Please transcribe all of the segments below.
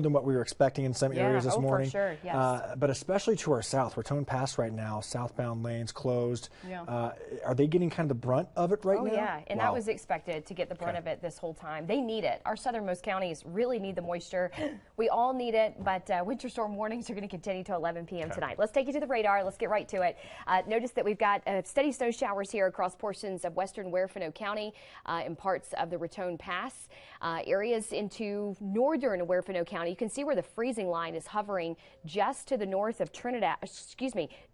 than what we were expecting in some areas this morning. For sure, yes. But especially to our south, Raton Pass right now, southbound lanes closed. Yeah. Are they getting kind of the brunt of it right now? Oh, yeah, and that was expected to get the brunt of it this whole time. They need it. Our southernmost counties really need the moisture. We all need it, but winter storm warnings are going to continue till 11 p.m. tonight. Let's take you to the radar. Let's get right to it. Notice that we've got steady snow showers here across portions of western Huerfano County and parts of the Raton Pass. Areas into northern Huerfano County. You can see where the freezing line is hovering just to the north of Trinidad,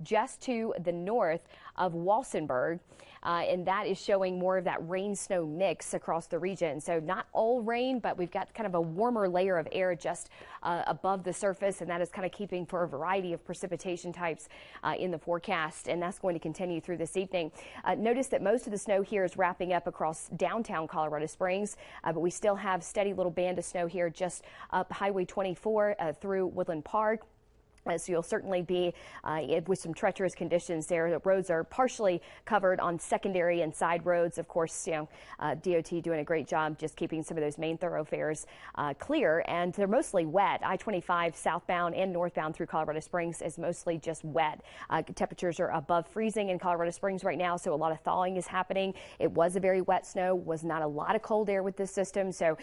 just to the north of Walsenburg. And that is showing more of that rain-snow mix across the region. So not all rain, but we've got kind of a warmer layer of air just above the surface, and that is kind of keeping for a variety of precipitation types in the forecast, and that's going to continue through this evening. Notice that most of the snow here is wrapping up across downtown Colorado Springs, but we still have steady little band of snow here just up Highway 24 through Woodland Park. So you'll certainly be with some treacherous conditions there. The roads are partially covered on secondary and side roads. Of course, DOT doing a great job just keeping some of those main thoroughfares clear, and they're mostly wet. I-25 southbound and northbound through Colorado Springs is mostly just wet. Temperatures are above freezing in Colorado Springs right now, so a lot of thawing is happening. It was a very wet snow, was not a lot of cold air with this system, so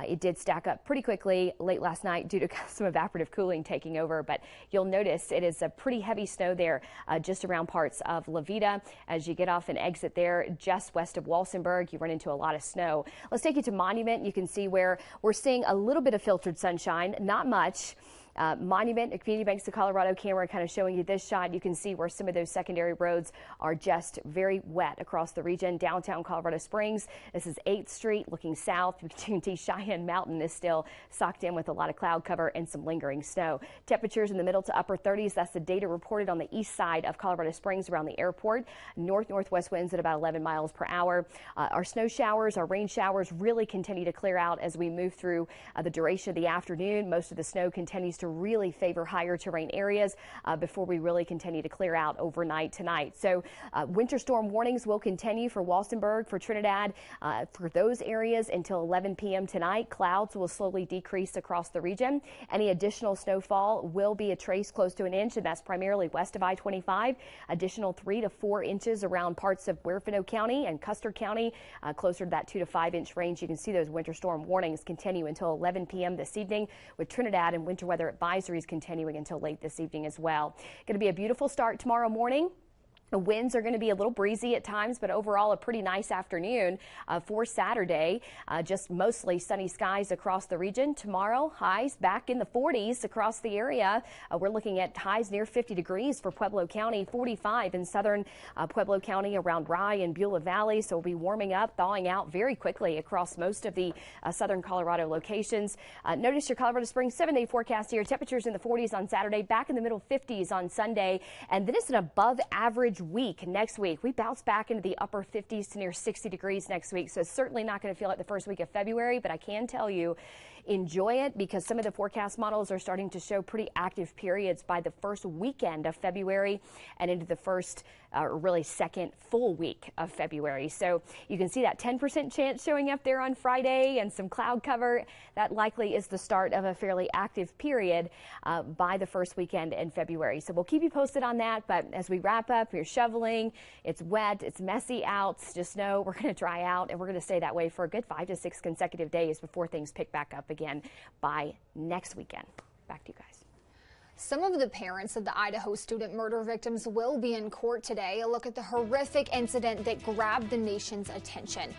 it did stack up pretty quickly late last night due to some evaporative cooling taking over, but you'll notice it is a pretty heavy snow there just around parts of La Veta. As you get off and exit there just west of Walsenburg, you run into a lot of snow. Let's take you to Monument. You can see where we're seeing a little bit of filtered sunshine, not much. Monument, a Community Banks of Colorado camera kind of showing you this shot. You can see where some of those secondary roads are just very wet across the region. Downtown Colorado Springs, this is 8th Street looking south. Opportunity Cheyenne Mountain is still socked in with a lot of cloud cover and some lingering snow. Temperatures in the middle to upper 30s. That's the data reported on the east side of Colorado Springs around the airport. North-northwest winds at about 11 miles per hour. Our snow showers, our rain showers really continue to clear out as we move through the duration of the afternoon. Most of the snow continues to really favor higher terrain areas before we really continue to clear out overnight tonight. So winter storm warnings will continue for Walsenburg, for Trinidad, for those areas until 11 p.m. tonight. Clouds will slowly decrease across the region. Any additional snowfall will be a trace close to an inch, and that's primarily west of I-25. Additional 3 to 4 inches around parts of Huerfano County and Custer County, closer to that 2 to 5 inch range. You can see those winter storm warnings continue until 11 p.m. this evening, with Trinidad and winter weather advisories continuing until late this evening as well. Going to be a beautiful start tomorrow morning. The winds are going to be a little breezy at times, but overall a pretty nice afternoon for Saturday. Just mostly sunny skies across the region. Tomorrow, highs back in the 40s across the area. We're looking at highs near 50 degrees for Pueblo County, 45 in southern Pueblo County around Rye and Beulah Valley. So we'll be warming up, thawing out very quickly across most of the southern Colorado locations. Notice your Colorado Springs 7-day forecast here. Temperatures in the 40s on Saturday, back in the middle 50s on Sunday, and then it's an above average week next week. We bounce back into the upper 50s to near 60 degrees next week, so it's certainly not going to feel like the first week of February, but I can tell you, enjoy it, because some of the forecast models are starting to show pretty active periods by the first weekend of February and into the first really second full week of February. So you can see that 10% chance showing up there on Friday and some cloud cover. That likely is the start of a fairly active period by the first weekend in February. So we'll keep you posted on that. But as we wrap up, you're shoveling, it's wet, it's messy out, just know we're going to dry out, and we're going to stay that way for a good 5 to 6 consecutive days before things pick back up again by next weekend. Back to you guys. Some of the parents of the Idaho student murder victims will be in court today. A look at the horrific incident that grabbed the nation's attention.